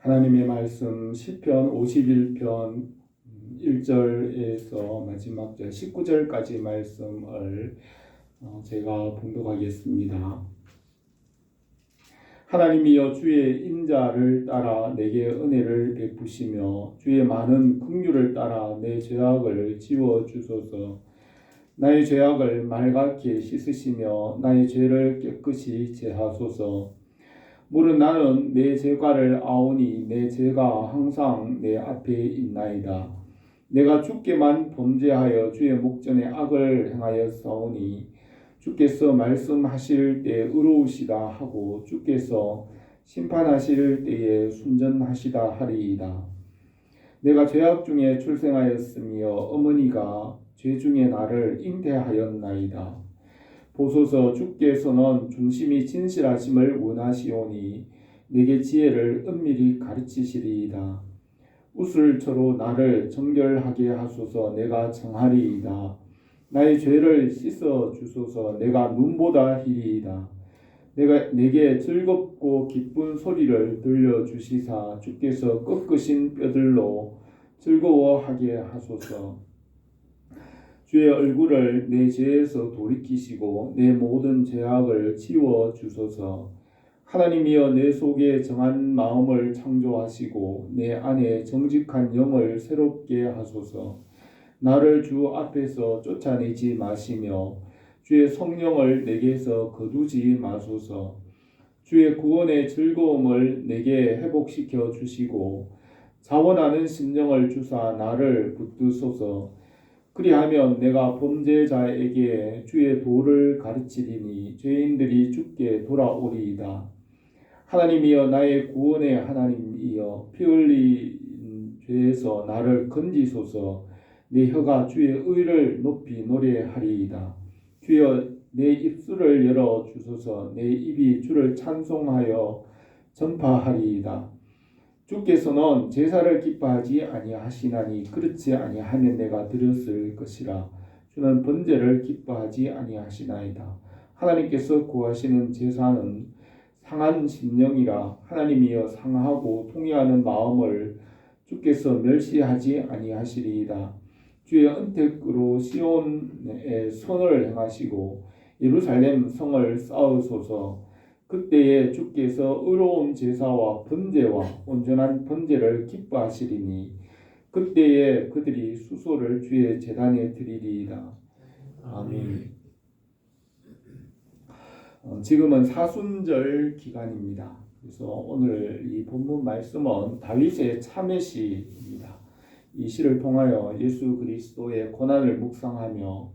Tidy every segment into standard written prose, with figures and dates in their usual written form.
하나님의 말씀 시편 51편 1절에서 마지막 절 19절까지 말씀을 제가 봉독하겠습니다. 하나님이여 주의 인자를 따라 내게 은혜를 베푸시며 주의 많은 긍휼을 따라 내 죄악을 지워 주소서. 나의 죄악을 맑게 씻으시며 나의 죄를 깨끗이 제하소서. 물은 나는 내 죄과를 아오니 내 죄가 항상 내 앞에 있나이다. 내가 주께만 범죄하여 주의 목전에 악을 행하였사오니 주께서 말씀하실 때 의로우시다 하고 주께서 심판하실 때에 순전하시다 하리이다. 내가 죄악 중에 출생하였으며 어머니가 죄 중에 나를 잉태하였나이다. 보소서 주께서는 중심이 진실하심을 원하시오니 내게 지혜를 은밀히 가르치시리이다. 우슬초로 나를 정결하게 하소서. 내가 정하리이다. 나의 죄를 씻어 주소서. 내가 눈보다 희리이다. 내게 즐겁고 기쁜 소리를 들려주시사 주께서 꺾으신 뼈들로 즐거워하게 하소서. 주의 얼굴을 내 죄에서 돌이키시고 내 모든 죄악을 지워 주소서. 하나님이여 내 속에 정한 마음을 창조하시고 내 안에 정직한 영을 새롭게 하소서. 나를 주 앞에서 쫓아내지 마시며 주의 성령을 내게서 거두지 마소서. 주의 구원의 즐거움을 내게 회복시켜 주시고 자원하는 심령을 주사 나를 붙드소서. 그리하면 내가 범죄자에게 주의 도를 가르치리니 죄인들이 주께 돌아오리이다. 하나님이여 나의 구원의 하나님이여 피 흘린 죄에서 나를 건지소서. 내 혀가 주의 의를 높이 노래하리이다. 주여 내 입술을 열어 주소서. 내 입이 주를 찬송하여 전파하리이다. 주께서는 제사를 기뻐하지 아니하시나니 그렇지 아니하면 내가 드렸을 것이라. 주는 번제를 기뻐하지 아니하시나이다. 하나님께서 구하시는 제사는 상한 심령이라. 하나님이여 상하고 통회하는 마음을 주께서 멸시하지 아니하시리이다. 주의 언택으로 시온의 선을 행하시고 예루살렘 성을 쌓으소서. 그때에 주께서 의로운 제사와 번제와 온전한 번제를 기뻐하시리니 그때에 그들이 수소를 주의 제단에 드리리이다. 아멘. 지금은 사순절 기간입니다. 그래서 오늘 이 본문 말씀은 다윗의 참회시입니다. 이 시를 통하여 예수 그리스도의 고난을 묵상하며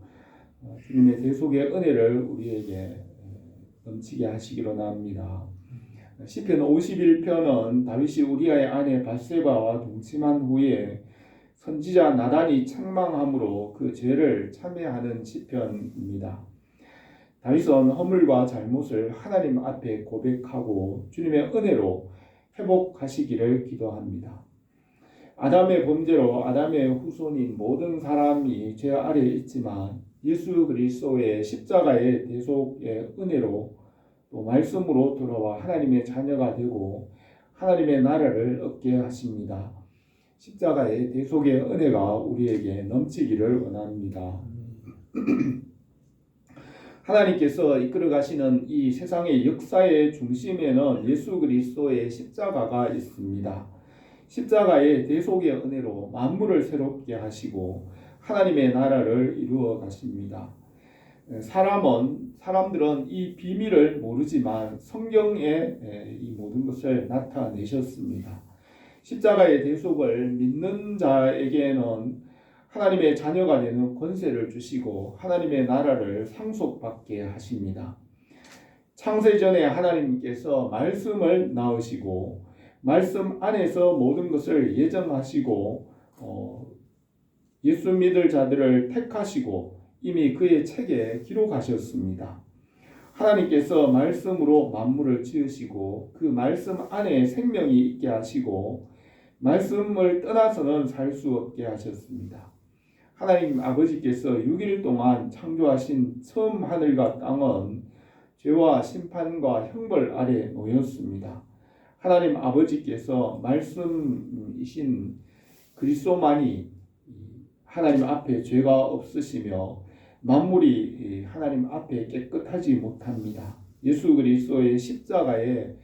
주님의 대속의 은혜를 우리에게 넘치게 하시기로 나옵니다. 시편 51편은 다윗이 우리아의 아내 밧세바와 동침한 후에 선지자 나단이 책망함으로 그 죄를 참회하는 시편입니다. 다윗은 허물과 잘못을 하나님 앞에 고백하고 주님의 은혜로 회복하시기를 기도합니다. 아담의 범죄로 아담의 후손인 모든 사람이 죄 아래에 있지만 예수 그리스도의 십자가의 대속의 은혜로 또 말씀으로 돌아와 하나님의 자녀가 되고 하나님의 나라를 얻게 하십니다. 십자가의 대속의 은혜가 우리에게 넘치기를 원합니다. 하나님께서 이끌어 가시는 이 세상의 역사의 중심에는 예수 그리스도의 십자가가 있습니다. 십자가의 대속의 은혜로 만물을 새롭게 하시고 하나님의 나라를 이루어 가십니다. 사람들은 이 비밀을 모르지만 성경에 이 모든 것을 나타내셨습니다. 십자가의 대속을 믿는 자에게는 하나님의 자녀가 되는 권세를 주시고 하나님의 나라를 상속받게 하십니다. 창세전에 하나님께서 말씀을 낳으시고 말씀 안에서 모든 것을 예정하시고 예수 믿을 자들을 택하시고 이미 그의 책에 기록하셨습니다. 하나님께서 말씀으로 만물을 지으시고 그 말씀 안에 생명이 있게 하시고 말씀을 떠나서는 살 수 없게 하셨습니다. 하나님 아버지께서 6일 동안 창조하신 처음 하늘과 땅은 죄와 심판과 형벌 아래 놓였습니다. 하나님 아버지께서 말씀이신 그리스도만이 하나님 앞에 죄가 없으시며 만물이 하나님 앞에 깨끗하지 못합니다. 예수 그리스도의 십자가의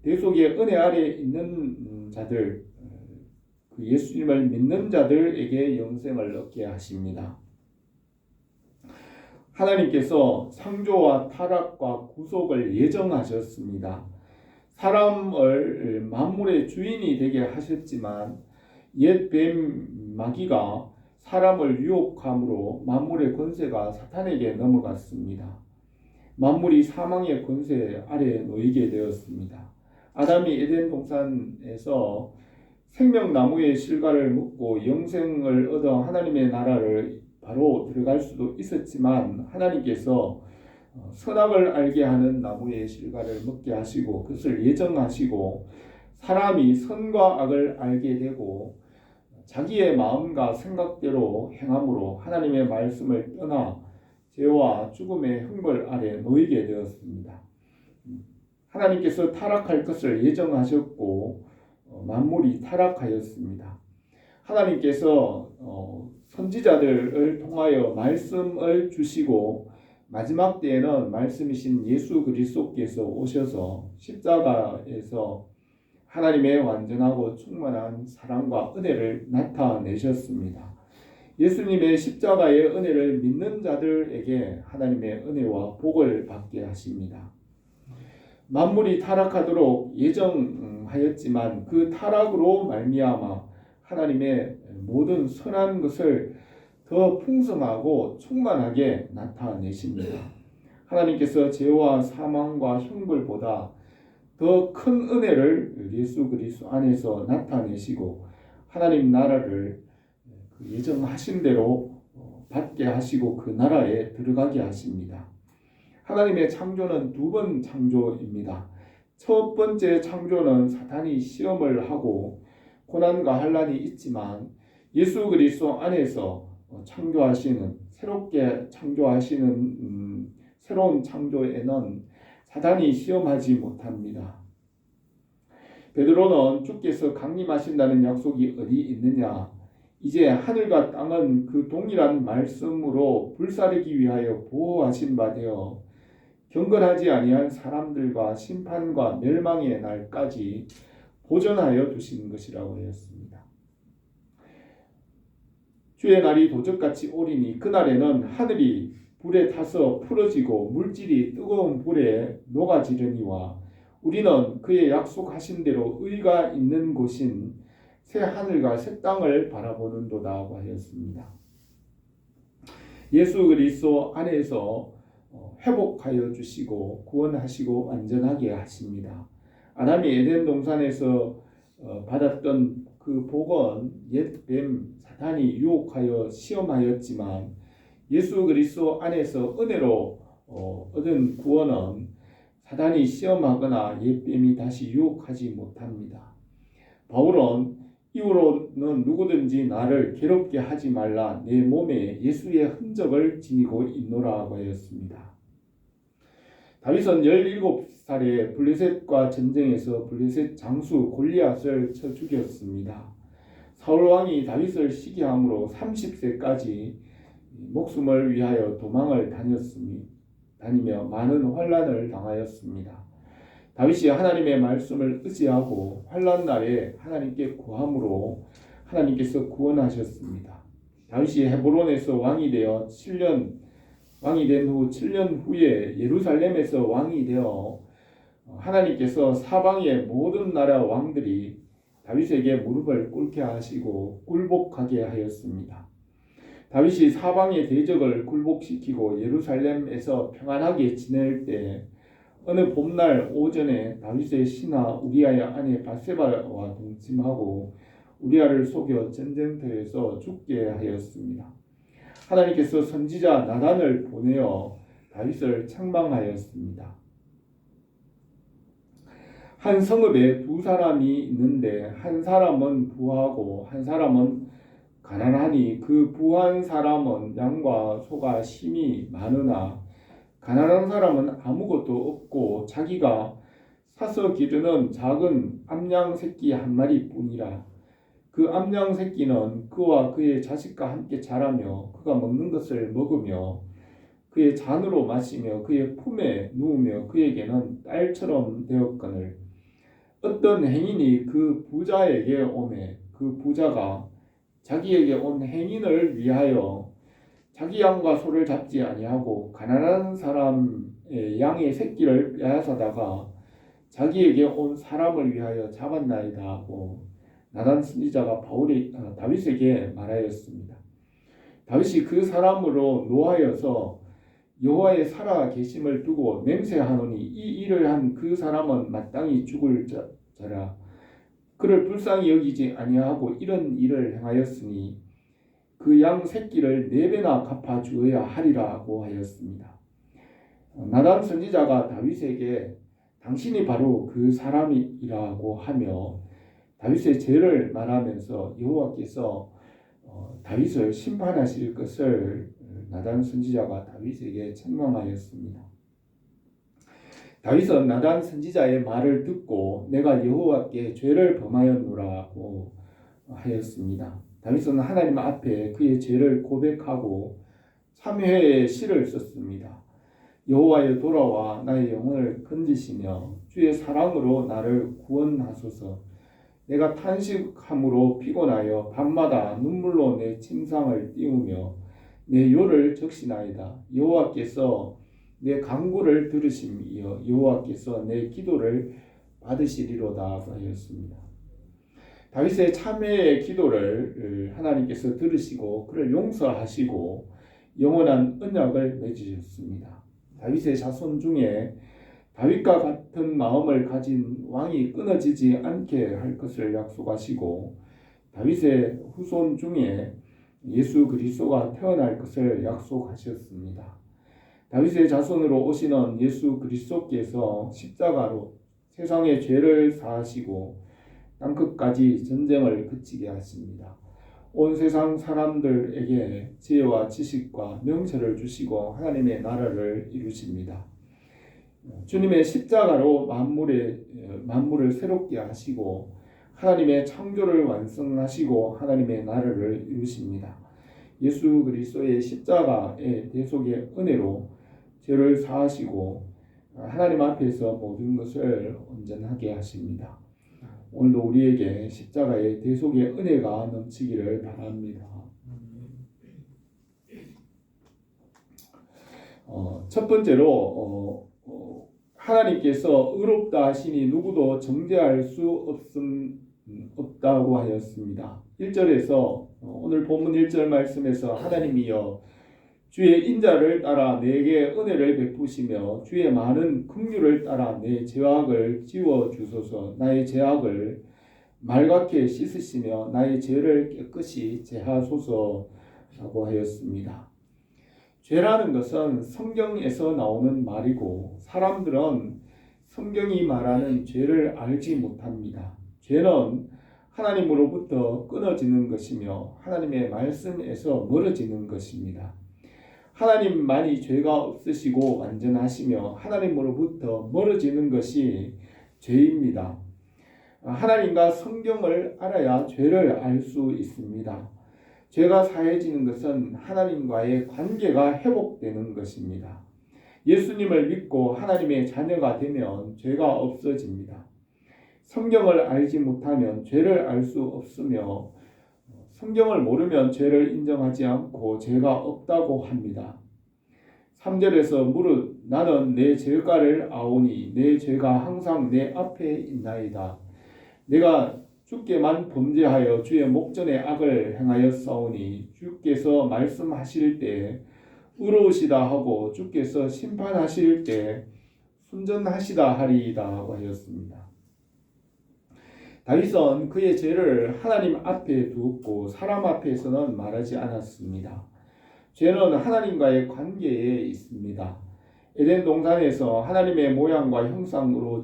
대속의 은혜 아래 있는 자들, 그 예수님을 믿는 자들에게 영생을 얻게 하십니다. 하나님께서 창조와 타락과 구속을 예정하셨습니다. 사람을 만물의 주인이 되게 하셨지만 옛 뱀 마귀가 사람을 유혹함으로 만물의 권세가 사탄에게 넘어갔습니다. 만물이 사망의 권세 아래 놓이게 되었습니다. 아담이 에덴 동산에서 생명나무의 실과를 먹고 영생을 얻어 하나님의 나라를 바로 들어갈 수도 있었지만 하나님께서 선악을 알게 하는 나무의 실과를 먹게 하시고 그것을 예정하시고 사람이 선과 악을 알게 되고 자기의 마음과 생각대로 행함으로 하나님의 말씀을 떠나 죄와 죽음의 형벌 아래 놓이게 되었습니다. 하나님께서 타락할 것을 예정하셨고 만물이 타락하였습니다. 하나님께서 선지자들을 통하여 말씀을 주시고 마지막 때에는 말씀이신 예수 그리스도께서 오셔서 십자가에서 하나님의 완전하고 충만한 사랑과 은혜를 나타내셨습니다. 예수님의 십자가의 은혜를 믿는 자들에게 하나님의 은혜와 복을 받게 하십니다. 만물이 타락하도록 예정하였지만 그 타락으로 말미암아 하나님의 모든 선한 것을 더 풍성하고 충만하게 나타내십니다. 하나님께서 죄와 사망과 형벌보다 더 큰 은혜를 예수 그리스도 안에서 나타내시고 하나님 나라를 예정하신 대로 받게 하시고 그 나라에 들어가게 하십니다. 하나님의 창조는 두 번 창조입니다. 첫 번째 창조는 사탄이 시험을 하고 고난과 환난이 있지만 예수 그리스도 안에서 창조하시는 새롭게 창조하시는 새로운 창조에는 사탄이 시험하지 못합니다. 베드로는 주께서 강림하신다는 약속이 어디 있느냐? 이제 하늘과 땅은 그 동일한 말씀으로 불사르기 위하여 보호하신 바 되어 경건하지 아니한 사람들과 심판과 멸망의 날까지 보존하여 두신 것이라고 하였습니다. 주의 날이 도적같이 오리니 그날에는 하늘이 불에 타서 풀어지고 물질이 뜨거운 불에 녹아지려니와 우리는 그의 약속하신 대로 의가 있는 곳인 새 하늘과 새 땅을 바라보는도다 하였습니다. 예수 그리스도 안에서 회복하여 주시고 구원하시고 완전하게 하십니다. 아담이 에덴 동산에서 받았던 그 복은 옛 뱀 사탄이 유혹하여 시험하였지만 예수 그리스도 안에서 은혜로 얻은 구원은 사탄이 시험하거나 옛 뱀이 다시 유혹하지 못합니다. 바울은 이후로는 누구든지 나를 괴롭게 하지 말라 내 몸에 예수의 흔적을 지니고 있노라 하였습니다. 다윗은 17살에 블레셋과 전쟁에서 블레셋 장수 골리앗을 쳐 죽였습니다. 사울 왕이 다윗을 시기함으로 30세까지 목숨을 위하여 도망을 다니며 많은 환난을 당하였습니다. 다윗이 하나님의 말씀을 의지하고 환난 날에 하나님께 구함으로 하나님께서 구원하셨습니다. 다윗이 헤브론에서 왕이 되어 7년 왕이 된 후 7년 후에 예루살렘에서 왕이 되어 하나님께서 사방의 모든 나라 왕들이 다윗에게 무릎을 꿇게 하시고 굴복하게 하였습니다. 다윗이 사방의 대적을 굴복시키고 예루살렘에서 평안하게 지낼 때 어느 봄날 오전에 다윗의 신하 우리아의 아내 밧세바와 동침하고 우리아를 속여 전쟁터에서 죽게 하였습니다. 하나님께서 선지자 나단을 보내어 다윗을 책망하였습니다. 한 성읍에 두 사람이 있는데 한 사람은 부하고 한 사람은 가난하니 그 부한 사람은 양과 소가 심히 많으나 가난한 사람은 아무것도 없고 자기가 사서 기르는 작은 암양 새끼 한 마리뿐이라. 그 암양 새끼는 그와 그의 자식과 함께 자라며 그가 먹는 것을 먹으며 그의 잔으로 마시며 그의 품에 누우며 그에게는 딸처럼 되었거늘 어떤 행인이 그 부자에게 오매 그 부자가 자기에게 온 행인을 위하여 자기 양과 소를 잡지 아니하고 가난한 사람의 양의 새끼를 빼앗아다가 자기에게 온 사람을 위하여 잡았나이다 하고 나단 선지자가 다윗에게 말하였습니다. 다윗이 그 사람으로 노하여서 여호와의 살아 계심을 두고 맹세하노니 이 일을 한 그 사람은 마땅히 죽을 자라. 그를 불쌍히 여기지 아니하고 이런 일을 행하였으니 그 양 새끼를 4배나 갚아 주어야 하리라고 하였습니다. 나단 선지자가 다윗에게 당신이 바로 그 사람이라고 하며 다윗의 죄를 말하면서 여호와께서 다윗을 심판하실 것을 나단 선지자가 다윗에게 책망하였습니다. 다윗은 나단 선지자의 말을 듣고 내가 여호와께 죄를 범하였노라고 하였습니다. 다윗은 하나님 앞에 그의 죄를 고백하고 3회의 시를 썼습니다. 여호와여 돌아와 나의 영혼을 건지시며 주의 사랑으로 나를 구원하소서. 내가 탄식함으로 피곤하여 밤마다 눈물로 내 침상을 띄우며 내 요를 적시나이다. 여호와께서 내 간구를 들으시며 여호와께서 내 기도를 받으시리로다 하였습니다. 다윗의 참회의 기도를 하나님께서 들으시고 그를 용서하시고 영원한 언약을 맺으셨습니다. 다윗의 자손 중에 다윗과 같은 마음을 가진 왕이 끊어지지 않게 할 것을 약속하시고 다윗의 후손 중에 예수 그리스도가 태어날 것을 약속하셨습니다. 다윗의 자손으로 오시는 예수 그리스도께서 십자가로 세상의 죄를 사하시고 땅끝까지 전쟁을 그치게 하십니다. 온 세상 사람들에게 지혜와 지식과 명철을 주시고 하나님의 나라를 이루십니다. 주님의 십자가로 만물을 새롭게 하시고 하나님의 창조를 완성하시고 하나님의 나라를 이루십니다. 예수 그리스도의 십자가의 대속의 은혜로 죄를 사하시고 하나님 앞에서 모든 것을 온전하게 하십니다. 오늘도 우리에게 십자가의 대속의 은혜가 넘치기를 바랍니다. 첫 번째로 하나님께서 의롭다 하시니 누구도 정죄할 수 없다고 하였습니다. 1절에서 오늘 본문 1절 말씀에서 하나님이여 주의 인자를 따라 내게 은혜를 베푸시며 주의 많은 긍휼을 따라 내 죄악을 지워 주소서. 나의 죄악을 맑게 씻으시며 나의 죄를 깨끗이 제하소서라고 하였습니다. 죄라는 것은 성경에서 나오는 말이고 사람들은 성경이 말하는 죄를 알지 못합니다. 죄는 하나님으로부터 끊어지는 것이며 하나님의 말씀에서 멀어지는 것입니다. 하나님만이 죄가 없으시고 완전하시며 하나님으로부터 멀어지는 것이 죄입니다. 하나님과 성경을 알아야 죄를 알 수 있습니다. 죄가 사해지는 것은 하나님과의 관계가 회복되는 것입니다. 예수님을 믿고 하나님의 자녀가 되면 죄가 없어집니다. 성경을 알지 못하면 죄를 알 수 없으며 성경을 모르면 죄를 인정하지 않고 죄가 없다고 합니다. 3절에서 무릇 나는 내 죄가를 아오니 내 죄가 항상 내 앞에 있나이다. 내가 주께만 범죄하여 주의 목전에 악을 행하였사오니 주께서 말씀하실 때 의로우시다 하고 주께서 심판하실 때 순전하시다 하리이다 하였습니다. 다윗은 그의 죄를 하나님 앞에 두었고 사람 앞에서는 말하지 않았습니다. 죄는 하나님과의 관계에 있습니다. 에덴 동산에서 하나님의 모양과 형상으로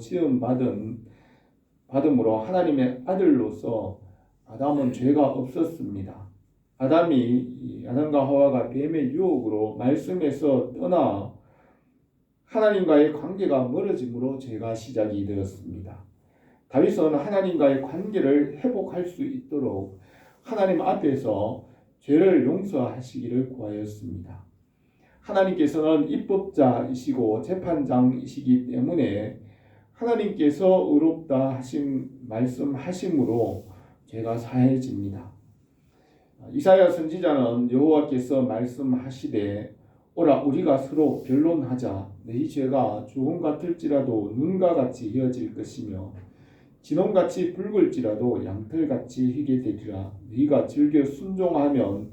받음으로 하나님의 아들로서 아담은 죄가 없었습니다. 아담과 하와가 뱀의 유혹으로 말씀에서 떠나 하나님과의 관계가 멀어짐으로 죄가 시작이 되었습니다. 다윗은 하나님과의 관계를 회복할 수 있도록 하나님 앞에서 죄를 용서하시기를 구하였습니다. 하나님께서는 입법자이시고 재판장이시기 때문에 하나님께서 의롭다 하신 말씀하심으로 죄가 사해집니다. 이사야 선지자는 여호와께서 말씀하시되 오라 우리가 서로 변론하자. 내 죄가 주홍 같을지라도 눈과 같이 헤어질 것이며 진홍같이 붉을지라도 양털같이 희게 되리라. 네가 즐겨 순종하면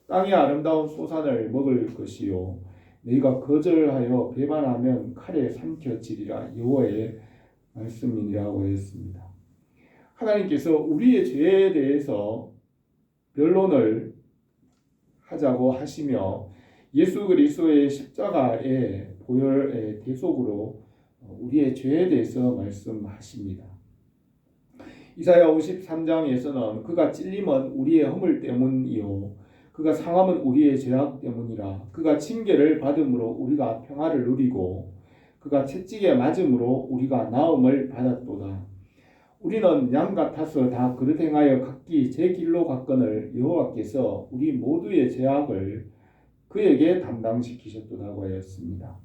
땅의 아름다운 소산을 먹을 것이요 네가 거절하여 배반하면 칼에 삼켜지리라. 여호와의 말씀이라고 했습니다. 하나님께서 우리의 죄에 대해서 변론을 하자고 하시며 예수 그리스도의 십자가의 보혈의 대속으로 우리의 죄에 대해서 말씀하십니다. 이사야 53장에서는 그가 찔림은 우리의 허물 때문이요 그가 상함은 우리의 죄악 때문이라. 그가 징계를 받음으로 우리가 평화를 누리고 그가 채찍에 맞음으로 우리가 나음을 받았도다. 우리는 양 같아서 다 그릇 행하여 각기 제 길로 갔거늘 여호와께서 우리 모두의 죄악을 그에게 담당시키셨도다고 하였습니다.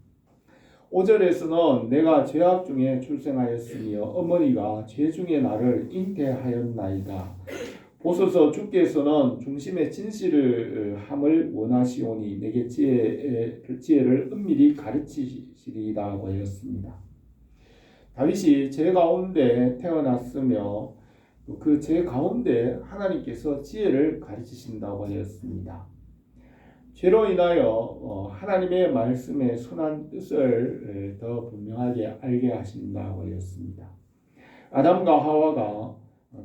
5절에서는 내가 죄악 중에 출생하였으며 어머니가 죄 중에 나를 잉태하였나이다. 보소서 주께서는 중심의 진실을 함을 원하시오니 내게 지혜를 은밀히 가르치시리다고 하였습니다. 다윗이 죄 가운데 태어났으며 그 죄 가운데 하나님께서 지혜를 가르치신다고 하였습니다. 죄로 인하여 하나님의 말씀의 선한 뜻을 더 분명하게 알게 하신다고 하였습니다. 아담과 하와가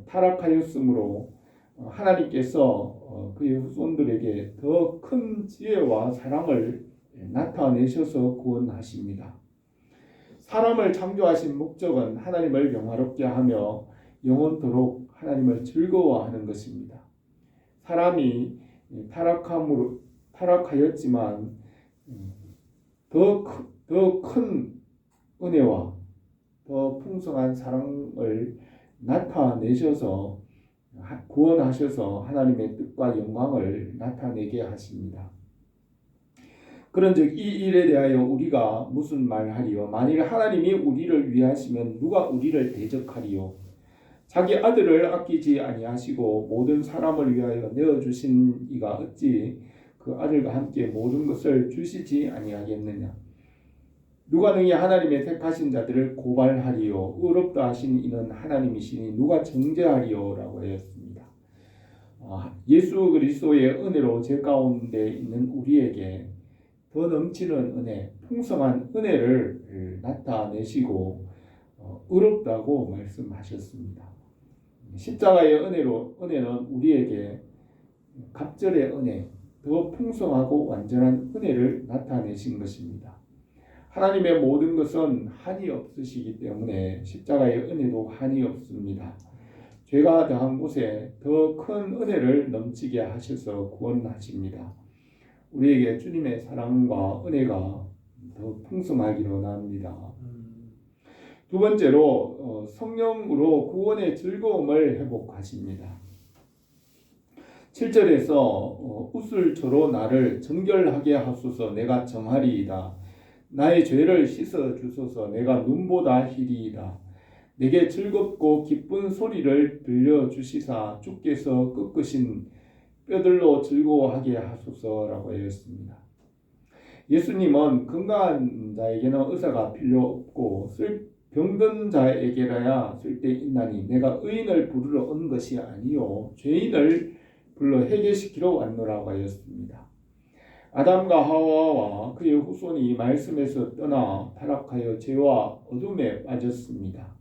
타락하였으므로 하나님께서 그의 후손들에게 더 큰 지혜와 사랑을 나타내셔서 구원하십니다. 사람을 창조하신 목적은 하나님을 영화롭게 하며 영원토록 하나님을 즐거워하는 것입니다. 사람이 타락하였지만 더 큰 은혜와 더 풍성한 사랑을 나타내셔서 구원하셔서 하나님의 뜻과 영광을 나타내게 하십니다. 그런즉 이 일에 대하여 우리가 무슨 말하리요? 만일 하나님이 우리를 위하시면 누가 우리를 대적하리요? 자기 아들을 아끼지 아니하시고 모든 사람을 위하여 내어주신 이가 어찌 그 아들과 함께 모든 것을 주시지 아니하겠느냐? 누가 능히 하나님의 택하신 자들을 고발하리요? 의롭다 하신 이는 하나님이시니 누가 정죄하리요? 라고 하였습니다. 예수 그리스도의 은혜로 죄 가운데 있는 우리에게 더 넘치는 은혜, 풍성한 은혜를 나타내시고 의롭다고 말씀하셨습니다. 십자가의 은혜는 우리에게 갑절의 은혜, 더 풍성하고 완전한 은혜를 나타내신 것입니다. 하나님의 모든 것은 한이 없으시기 때문에 십자가의 은혜도 한이 없습니다. 죄가 더한 곳에 더 큰 은혜를 넘치게 하셔서 구원하십니다. 우리에게 주님의 사랑과 은혜가 더 풍성하기를 원합니다. 두 번째로 성령으로 구원의 즐거움을 회복하십니다. 7절에서 웃을초로 나를 정결하게 하소서 내가 정하리이다. 나의 죄를 씻어 주소서 내가 눈보다 희리이다. 내게 즐겁고 기쁜 소리를 들려주시사 주께서 꺾으신 뼈들로 즐거워하게 하소서라고 하였습니다. 예수님은 건강한 자에게는 의사가 필요 없고 병든 자에게라야 쓸데있나니 내가 의인을 부르러 온 것이 아니요 죄인을 불러 회개시키러 왔노라고 하였습니다. 아담과 하와와 그의 후손이 말씀에서 떠나 타락하여 죄와 어둠에 빠졌습니다.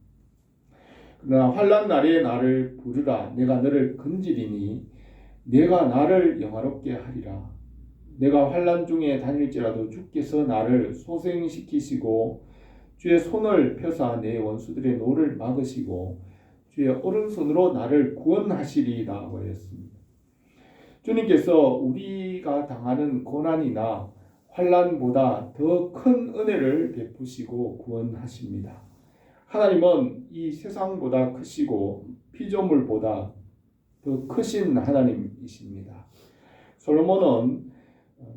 그러나 환난 날에 나를 부르라. 내가 너를 건지리니 내가 나를 영화롭게 하리라. 내가 환난 중에 다닐지라도 주께서 나를 소생시키시고 주의 손을 펴사 내 원수들의 노를 막으시고 주의 오른손으로 나를 구원하시리라고 했습니다. 주님께서 우리가 당하는 고난이나 환난보다 더 큰 은혜를 베푸시고 구원하십니다. 하나님은 이 세상보다 크시고 피조물보다 더 크신 하나님이십니다. 솔로몬은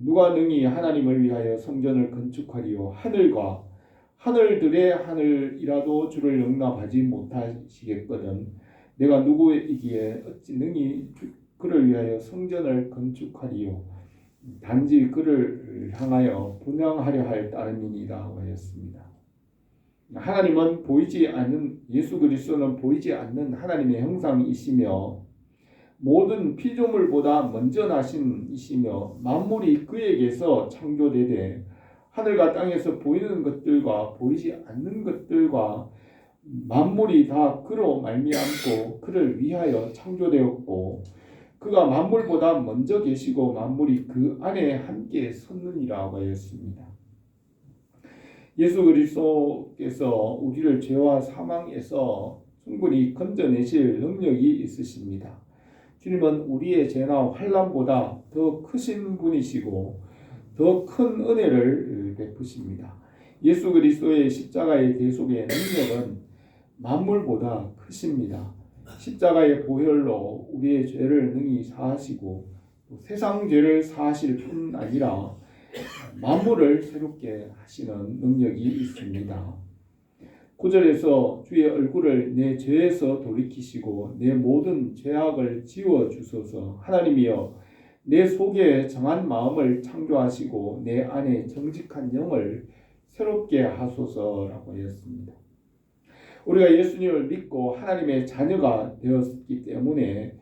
누가 능히 하나님을 위하여 성전을 건축하리요 하늘과 하늘들의 하늘이라도 주를 용납하지 못하시겠거든 내가 누구이기에 어찌 능히 그를 위하여 성전을 건축하리요 단지 그를 향하여 분향하려 할 따름이니라 하였습니다. 하나님은 보이지 않는 예수 그리스도는 보이지 않는 하나님의 형상이시며 모든 피조물보다 먼저 나신 이시며 만물이 그에게서 창조되되 하늘과 땅에서 보이는 것들과 보이지 않는 것들과 만물이 다 그로 말미암고 그를 위하여 창조되었고 그가 만물보다 먼저 계시고 만물이 그 안에 함께 섰느니라 하였습니다. 예수 그리스도께서 우리를 죄와 사망에서 충분히 건져내실 능력이 있으십니다. 주님은 우리의 죄나 환난보다 더 크신 분이시고 더 큰 은혜를 베푸십니다. 예수 그리스도의 십자가의 대속의 능력은 만물보다 크십니다. 십자가의 보혈로 우리의 죄를 능히 사하시고 세상 죄를 사하실 뿐 아니라 만물을 새롭게 하시는 능력이 있습니다. 9절에서 주의 얼굴을 내 죄에서 돌이키시고 내 모든 죄악을 지워주소서. 하나님이여 내 속에 정한 마음을 창조하시고 내 안에 정직한 영을 새롭게 하소서라고 하였습니다. 우리가 예수님을 믿고 하나님의 자녀가 되었기 때문에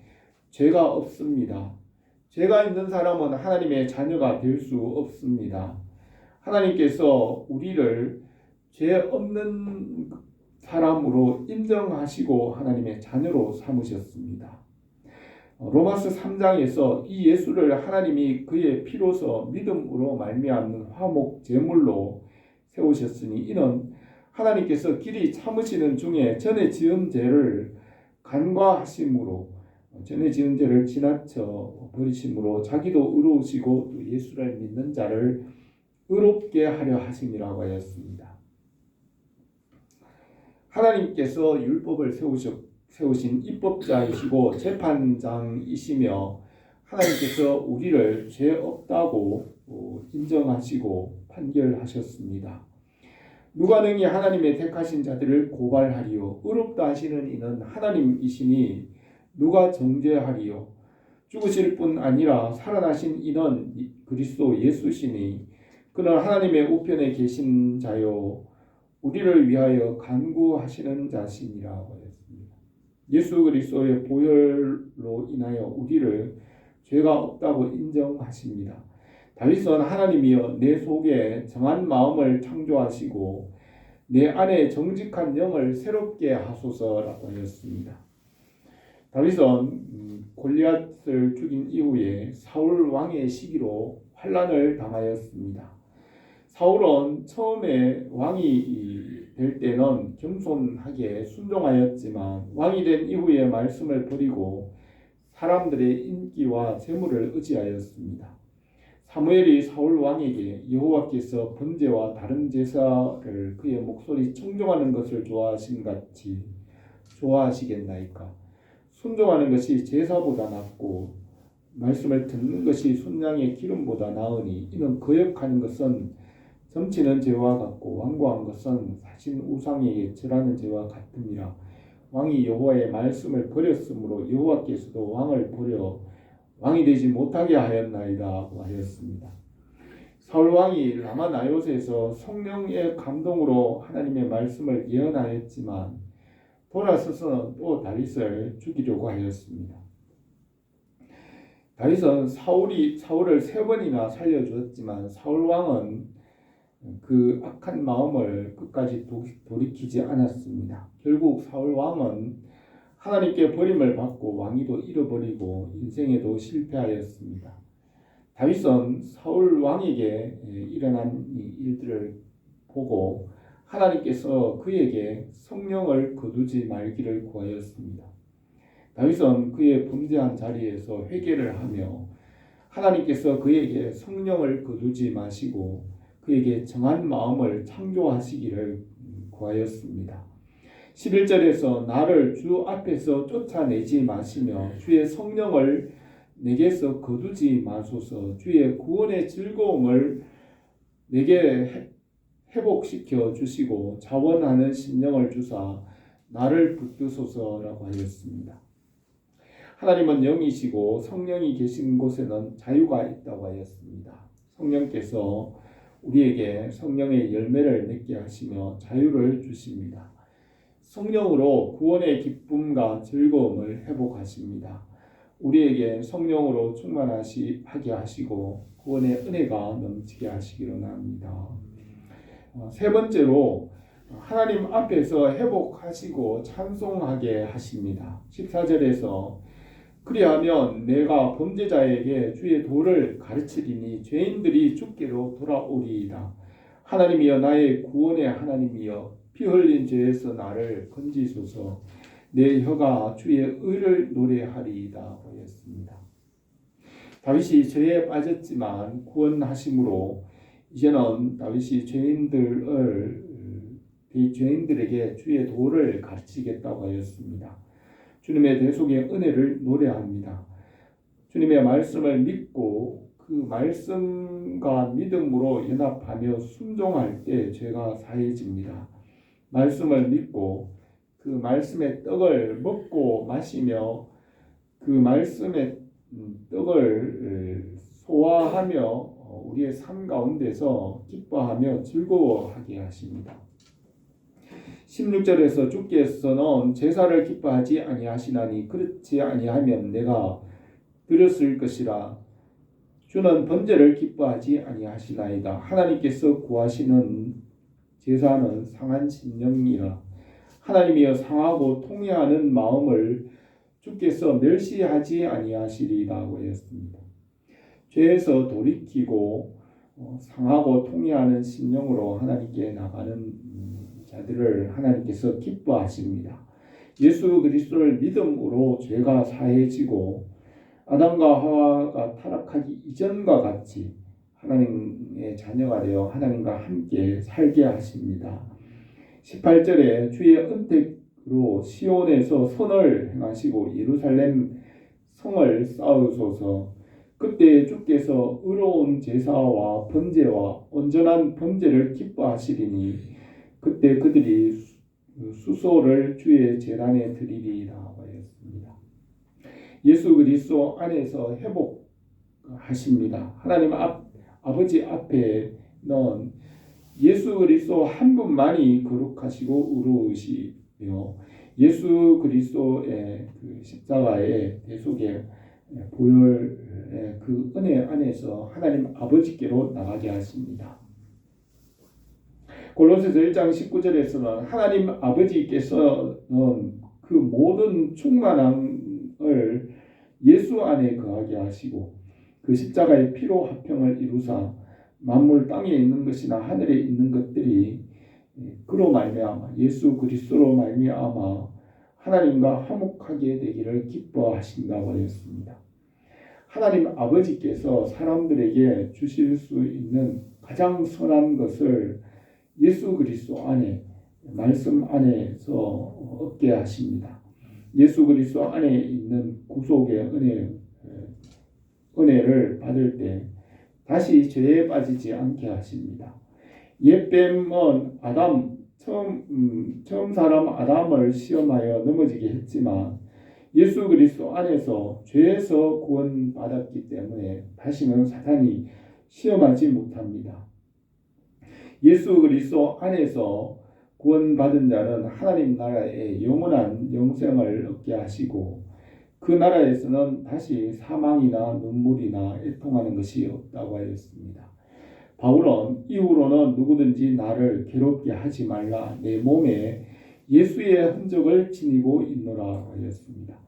죄가 없습니다. 죄가 있는 사람은 하나님의 자녀가 될 수 없습니다. 하나님께서 우리를 죄 없는 사람으로 인정하시고 하나님의 자녀로 삼으셨습니다. 로마서 3장에서 이 예수를 하나님이 그의 피로서 믿음으로 말미암는 화목 제물로 세우셨으니 이는 하나님께서 길이 참으시는 중에 전에 지은 죄를 간과하심으로 전에 지은 죄를 지나쳐 버리심으로 자기도 의로우시고 또 예수를 믿는 자를 의롭게 하려 하심이라고 하였습니다. 하나님께서 율법을 세우신 입법자이시고 재판장이시며 하나님께서 우리를 죄 없다고 인정하시고 판결하셨습니다. 누가 능히 하나님의 택하신 자들을 고발하리요 의롭다 하시는 이는 하나님이시니 누가 정죄하리요 죽으실 뿐 아니라 살아나신 이는 그리스도 예수시니 그는 하나님의 우편에 계신 자요 우리를 위하여 간구하시는 자시니라 하였습니다. 예수 그리스도의 보혈로 인하여 우리를 죄가 없다고 인정하십니다. 다윗은 하나님이여 내 속에 정한 마음을 창조하시고 내 안에 정직한 영을 새롭게 하소서라고 하였습니다. 다윗은 골리앗을 죽인 이후에 사울 왕의 시기로 환난을 당하였습니다. 사울은 처음에 왕이 될 때는 겸손하게 순종하였지만 왕이 된 이후에 말씀을 버리고 사람들의 인기와 재물을 의지하였습니다. 사무엘이 사울 왕에게 여호와께서 번제와 다른 제사를 그의 목소리 청종하는 것을 좋아하신 같이 좋아하시겠나이까? 순종하는 것이 제사보다 낫고 말씀을 듣는 것이 순양의 기름보다 나으니 이는 거역하는 것은 점치는 죄와 같고 완고한 것은 사신 우상에게 절하는 죄와 같음이라. 왕이 여호와의 말씀을 버렸으므로 여호와께서도 왕을 버려 왕이 되지 못하게 하였나이다 하였습니다. 사울 왕이 라마 나요스에서 성령의 감동으로 하나님의 말씀을 예언하였지만 돌아서서 또 다윗을 죽이려고 하였습니다. 다윗은 사울을 3번이나 살려주었지만 사울 왕은 그 악한 마음을 끝까지 돌이키지 않았습니다. 결국 사울 왕은 하나님께 버림을 받고 왕위도 잃어버리고 인생에도 실패하였습니다. 다윗은 사울 왕에게 일어난 일들을 보고 하나님께서 그에게 성령을 거두지 말기를 구하였습니다. 다윗은 그의 범죄한 자리에서 회개를 하며 하나님께서 그에게 성령을 거두지 마시고 그에게 정한 마음을 창조하시기를 구하였습니다. 11절에서 나를 주 앞에서 쫓아내지 마시며 주의 성령을 내게서 거두지 마소서. 주의 구원의 즐거움을 내게 회복시켜 주시고 자원하는 심령을 주사 나를 붙드소서라고 하였습니다. 하나님은 영이시고 성령이 계신 곳에는 자유가 있다고 하였습니다. 성령께서 우리에게 성령의 열매를 맺게 하시며 자유를 주십니다. 성령으로 구원의 기쁨과 즐거움을 회복하십니다. 우리에게 성령으로 충만하게 하시고 구원의 은혜가 넘치게 하시기를 원합니다. 세 번째로 하나님 앞에서 회복하시고 찬송하게 하십니다. 14절에서 그리하면 내가 범죄자에게 주의 도를 가르치리니 죄인들이 주께로 돌아오리이다. 하나님이여 나의 구원의 하나님이여 피 흘린 죄에서 나를 건지소서. 내 혀가 주의 의를 노래하리이다 하였습니다. 다윗이 죄에 빠졌지만 구원하심으로 이제는 다윗이 죄인들에게 주의 도를 가르치겠다고 하였습니다. 주님의 대속의 은혜를 노래합니다. 주님의 말씀을 믿고 그 말씀과 믿음으로 연합하며 순종할 때 죄가 사해집니다. 말씀을 믿고 그 말씀의 떡을 먹고 마시며 그 말씀의 떡을 소화하며 우리의 삶 가운데서 기뻐하며 즐거워하게 하십니다. 16절에서 주께서는 제사를 기뻐하지 아니하시나니 그렇지 아니하면 내가 드렸을 것이라. 주는 번제를 기뻐하지 아니하시나이다. 하나님께서 구하시는 제사는 상한 심령이라. 하나님이여 상하고 통회하는 마음을 주께서 멸시하지 아니하시리라고 했습니다. 죄에서 돌이키고 상하고 통회하는 심령으로 하나님께 나가는 자들을 하나님께서 기뻐하십니다. 예수 그리스도를 믿음으로 죄가 사해지고 아담과 하와가 타락하기 이전과 같이 하나님의 자녀가 되어 하나님과 함께 살게 하십니다. 18절에 주의 은택으로 시온에서 선을 행하시고 예루살렘 성을 쌓으소서. 그때 주께서 의로운 제사와 번제와 온전한 번제를 기뻐하시리니 그때 그들이 수소를 주의 제단에 드리리라 하였습니다. 예수 그리스도 안에서 회복하십니다. 하나님 아버지 앞에는 예수 그리스도 한 분만이 거룩하시고 의로우시며 예수 그리스도의 그 십자가의 대속의 보혈의 그 은혜 안에서 하나님 아버지께로 나가게 하십니다. 골로새서 1장 19절에서는 하나님 아버지께서는 그 모든 충만함을 예수 안에 거하게 하시고 그 십자가의 피로 화평을 이루사 만물 땅에 있는 것이나 하늘에 있는 것들이 그로 말미암아 예수 그리스도로 말미암아 하나님과 화목하게 되기를 기뻐하신다고 하였습니다. 하나님 아버지께서 사람들에게 주실 수 있는 가장 선한 것을 예수 그리스도 안에 말씀 안에서 얻게 하십니다. 예수 그리스도 안에 있는 구속의 은혜를 받을 때 다시 죄에 빠지지 않게 하십니다. 옛뱀은 처음 사람 아담을 시험하여 넘어지게 했지만 예수 그리스도 안에서 죄에서 구원받았기 때문에 다시는 사탄이 시험하지 못합니다. 예수 그리스도 안에서 구원받은 자는 하나님 나라의 영원한 영생을 얻게 하시고 그 나라에서는 다시 사망이나 눈물이나 애통하는 것이 없다고 하였습니다. 바울은 이후로는 누구든지 나를 괴롭게 하지 말라 내 몸에 예수의 흔적을 지니고 있노라 하였습니다.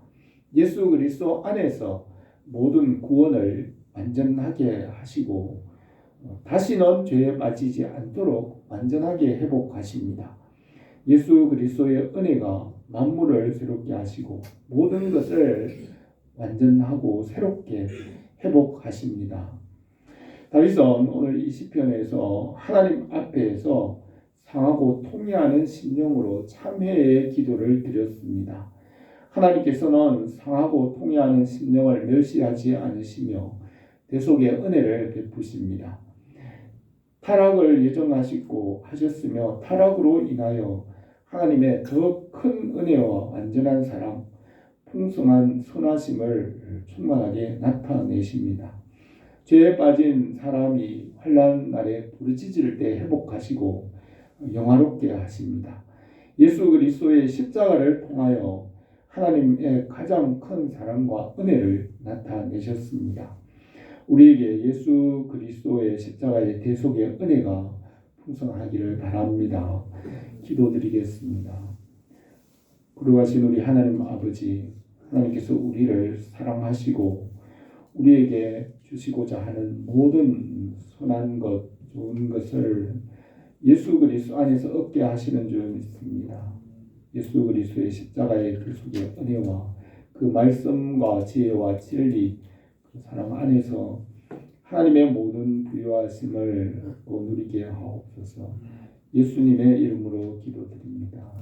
예수 그리스도 안에서 모든 구원을 완전하게 하시고 다시는 죄에 빠지지 않도록 완전하게 회복하십니다. 예수 그리스도의 은혜가 만물을 새롭게 하시고 모든 것을 완전하고 새롭게 회복하십니다. 다윗은 오늘 이 시편에서 하나님 앞에서 상하고 통회하는 심령으로 참회의 기도를 드렸습니다. 하나님께서는 상하고 통회하는 심령을 멸시하지 않으시며 대속의 은혜를 베푸십니다. 타락을 예정하시고 하셨으며 타락으로 인하여 하나님의 더 큰 은혜와 완전한 사랑, 풍성한 선하심을 충만하게 나타내십니다. 죄에 빠진 사람이 환난 날에 부르짖을 때 회복하시고 영화롭게 하십니다. 예수 그리스도의 십자가를 통하여 하나님의 가장 큰 사랑과 은혜를 나타내셨습니다. 우리에게 예수 그리스도의 십자가의 대속의 은혜가 풍성하기를 바랍니다. 기도드리겠습니다. 거룩하신 우리 하나님 아버지, 하나님께서 우리를 사랑하시고 우리에게 주시고자 하는 모든 선한 것, 좋은 것을 예수 그리스도 안에서 얻게 하시는 줄 믿습니다. 예수 그리스도의 십자가의 대속의 은혜와 그 말씀과 지혜와 진리, 그 사랑 안에서 하나님의 모든 부요하심을 누리게 하옵소서. 예수님의 이름으로 기도드립니다.